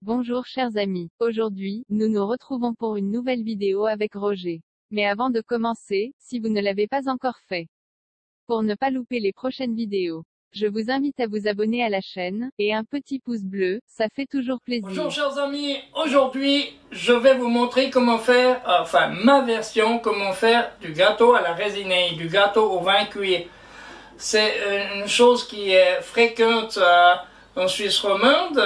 Bonjour chers amis, aujourd'hui, nous nous retrouvons pour une nouvelle vidéo avec Roger. Mais avant de commencer, si vous ne l'avez pas encore fait, pour ne pas louper les prochaines vidéos, je vous invite à vous abonner à la chaîne, et un petit pouce bleu, ça fait toujours plaisir. Bonjour chers amis, aujourd'hui je vais vous montrer comment faire, ma version, comment faire du gâteau à la résinée, du gâteau au vin cuit. C'est une chose qui est fréquente en Suisse romande,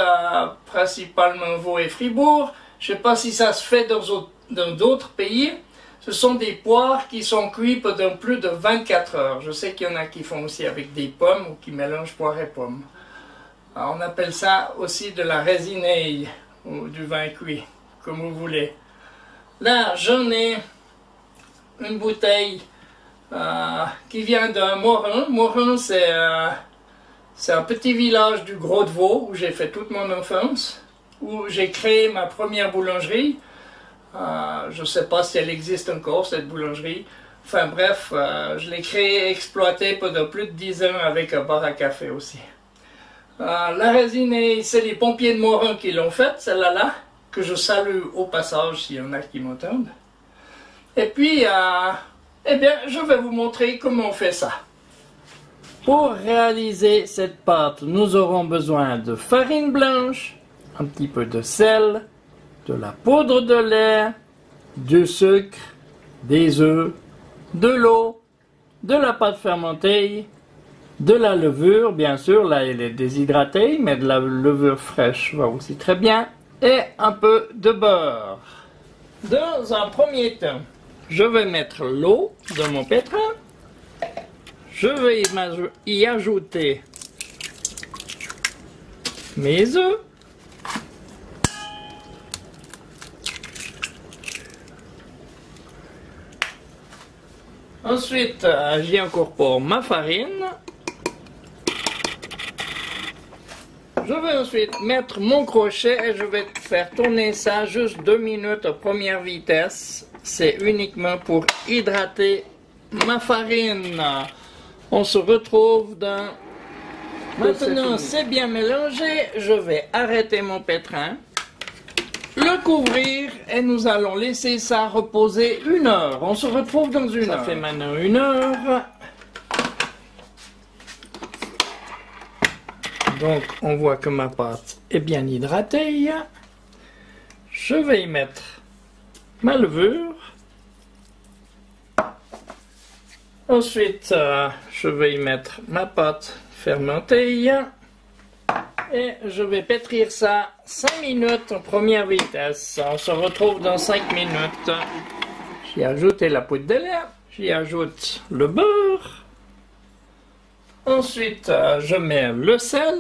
principalement Vaud et Fribourg. Je ne sais pas si ça se fait dans d'autres pays. Ce sont des poires qui sont cuits pendant plus de 24 heures. Je sais qu'il y en a qui font aussi avec des pommes ou qui mélangent poires et pommes. Alors, on appelle ça aussi de la résinée ou du vin cuit, comme vous voulez. Là, j'en ai une bouteille qui vient d'un Morin. Morin, c'est un petit village du Gros-de-Vaud où j'ai fait toute mon enfance, où j'ai créé ma première boulangerie. Je ne sais pas si elle existe encore, cette boulangerie. Enfin bref, je l'ai créée et exploitée pendant plus de 10 ans avec un bar à café aussi. La résinée, c'est les pompiers de Morin qui l'ont faite, celle-là, que je salue au passage s'il y en a qui m'entendent. Et puis, eh bien, je vais vous montrer comment on fait ça. Pour réaliser cette pâte, nous aurons besoin de farine blanche, un petit peu de sel, de la poudre de lait, du sucre, des œufs, de l'eau, de la pâte fermentée, de la levure, bien sûr, là elle est déshydratée, mais de la levure fraîche va aussi très bien, et un peu de beurre. Dans un premier temps, je vais mettre l'eau dans mon pétrin. Je vais y ajouter mes œufs. Ensuite, j'y incorpore ma farine. Je vais ensuite mettre mon crochet et je vais faire tourner ça juste 2 minutes à première vitesse. C'est uniquement pour hydrater ma farine. On se retrouve dans... Maintenant, c'est bien mélangé. Je vais arrêter mon pétrin, le couvrir et nous allons laisser ça reposer 1 heure. On se retrouve dans 1 heure. Ça fait maintenant 1 heure. Donc, on voit que ma pâte est bien hydratée. Je vais y mettre ma levure. Ensuite, je vais y mettre ma pâte fermentée. Et je vais pétrir ça 5 minutes en première vitesse. On se retrouve dans 5 minutes. J'y ai ajouté la poudre de lait. J'y ajoute le beurre. Ensuite, je mets le sel.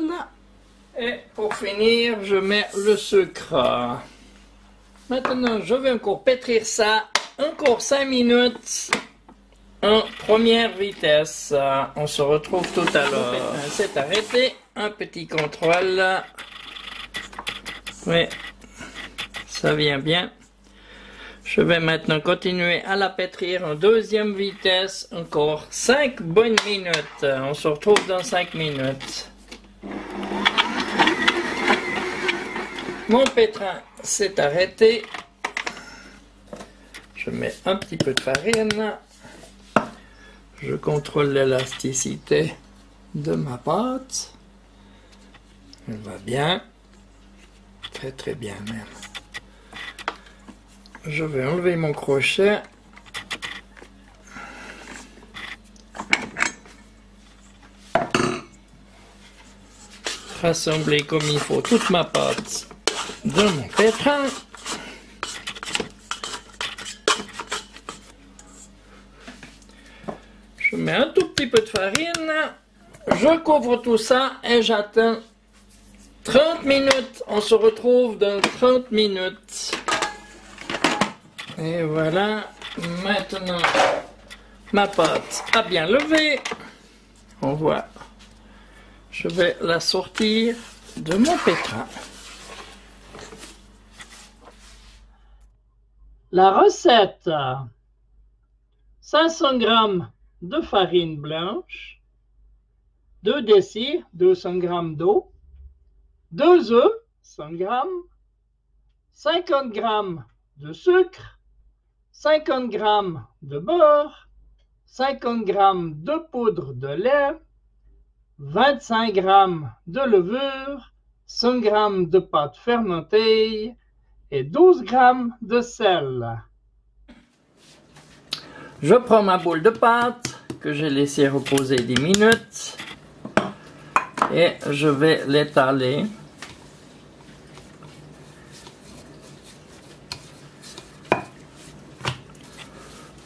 Et pour finir, je mets le sucre. Maintenant, je vais encore pétrir ça. Encore 5 minutes. En première vitesse. On se retrouve tout à l'heure. C'est arrêté. Un petit contrôle. Oui, ça vient bien. Je vais maintenant continuer à la pétrir en deuxième vitesse. Encore 5 bonnes minutes. On se retrouve dans 5 minutes. Mon pétrin s'est arrêté. Je mets un petit peu de farine. Je contrôle l'élasticité de ma pâte. Elle va bien. Très très bien même. Je vais enlever mon crochet. Rassembler comme il faut toute ma pâte dans mon pétrin. Je mets un tout petit peu de farine. Je couvre tout ça et j'attends 30 minutes. On se retrouve dans 30 minutes. Et voilà. Maintenant, ma pâte a bien levé. On voit. Je vais la sortir de mon pétrin. La recette. 500 g de farine blanche, 2 décis, 200 g d'eau, 2 œufs, 100 g, 50 g de sucre, 50 g de beurre, 50 g de poudre de lait, 25 g de levure, 100 g de pâte fermentée et 12 g de sel. Je prends ma boule de pâte que j'ai laissée reposer 10 minutes et je vais l'étaler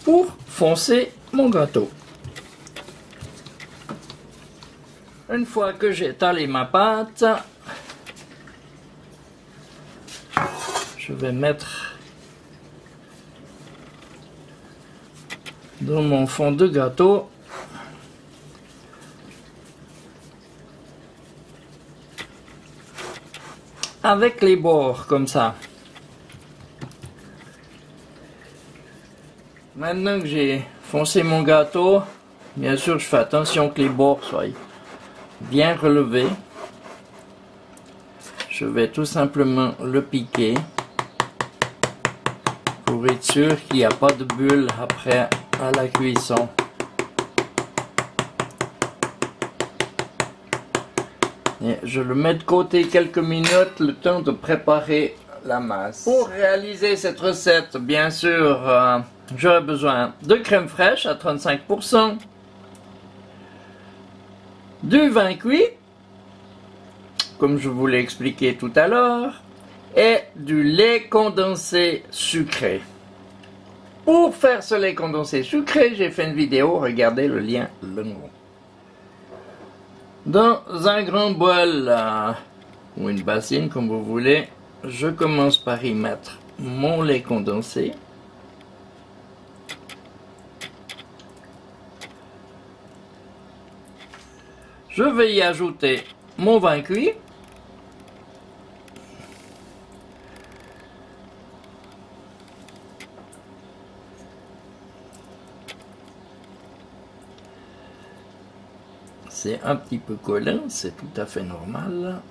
pour foncer mon gâteau. Une fois que j'ai étalé ma pâte, je vais mettre dans mon fond de gâteau avec les bords comme ça. Maintenant que j'ai foncé mon gâteau, bien sûr je fais attention que les bords soient bien relevés. Je vais tout simplement le piquer pour être sûr qu'il n'y a pas de bulles après à la cuisson. Et je le mets de côté quelques minutes, le temps de préparer la masse. Pour réaliser cette recette, bien sûr, j'aurai besoin de crème fraîche à 35%, du vin cuit, comme je vous l'ai expliqué tout à l'heure, et du lait condensé sucré. Pour faire ce lait condensé sucré, j'ai fait une vidéo, regardez le lien le nom. Dans un grand bol ou une bassine comme vous voulez, je commence par y mettre mon lait condensé. Je vais y ajouter mon vin cuit. C'est un petit peu collant, c'est tout à fait normal.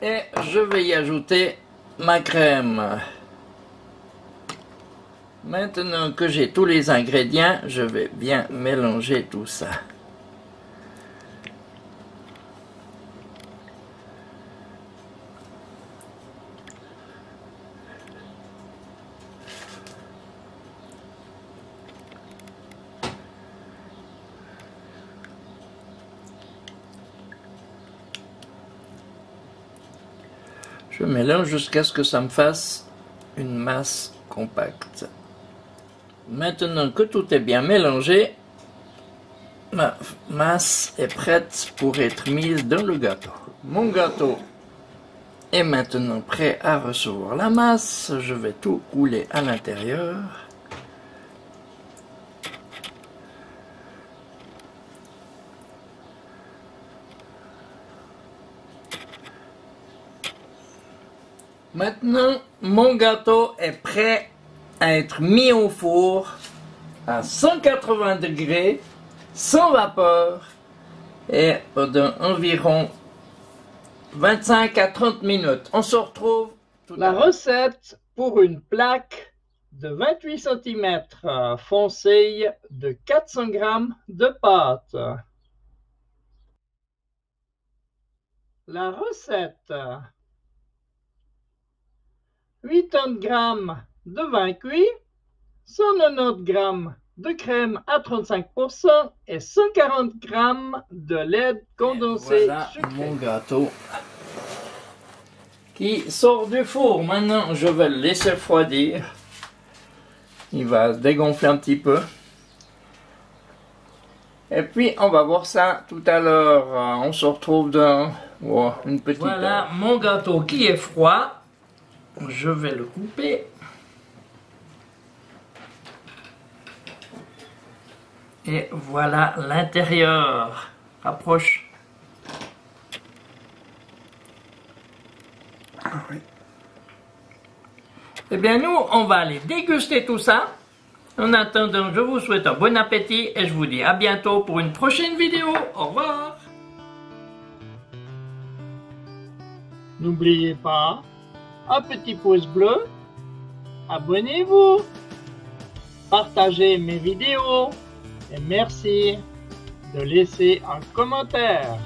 Et je vais y ajouter ma crème. Maintenant que j'ai tous les ingrédients, je vais bien mélanger tout ça. Je mélange jusqu'à ce que ça me fasse une masse compacte. Maintenant que tout est bien mélangé, ma masse est prête pour être mise dans le gâteau. Mon gâteau est maintenant prêt à recevoir la masse. Je vais tout couler à l'intérieur. Maintenant, mon gâteau est prêt à être mis au four à 180 degrés, sans vapeur, et pendant environ 25 à 30 minutes. On se retrouve tout à l'heure. La recette pour une plaque de 28 cm foncée de 400 g de pâte. La recette: 80 g de vin cuit, 190 g de crème à 35% et 140 g de lait condensé. Voilà mon gâteau qui sort du four. Maintenant, je vais le laisser refroidir. Il va se dégonfler un petit peu. Et puis, on va voir ça tout à l'heure. On se retrouve dans une petite heure. Voilà mon gâteau qui est froid. Je vais le couper. Et voilà l'intérieur. Approche. Ah oui. Eh bien, nous, on va aller déguster tout ça. En attendant, je vous souhaite un bon appétit et je vous dis à bientôt pour une prochaine vidéo. Au revoir. N'oubliez pas, un petit pouce bleu, abonnez-vous, partagez mes vidéos et merci de laisser un commentaire.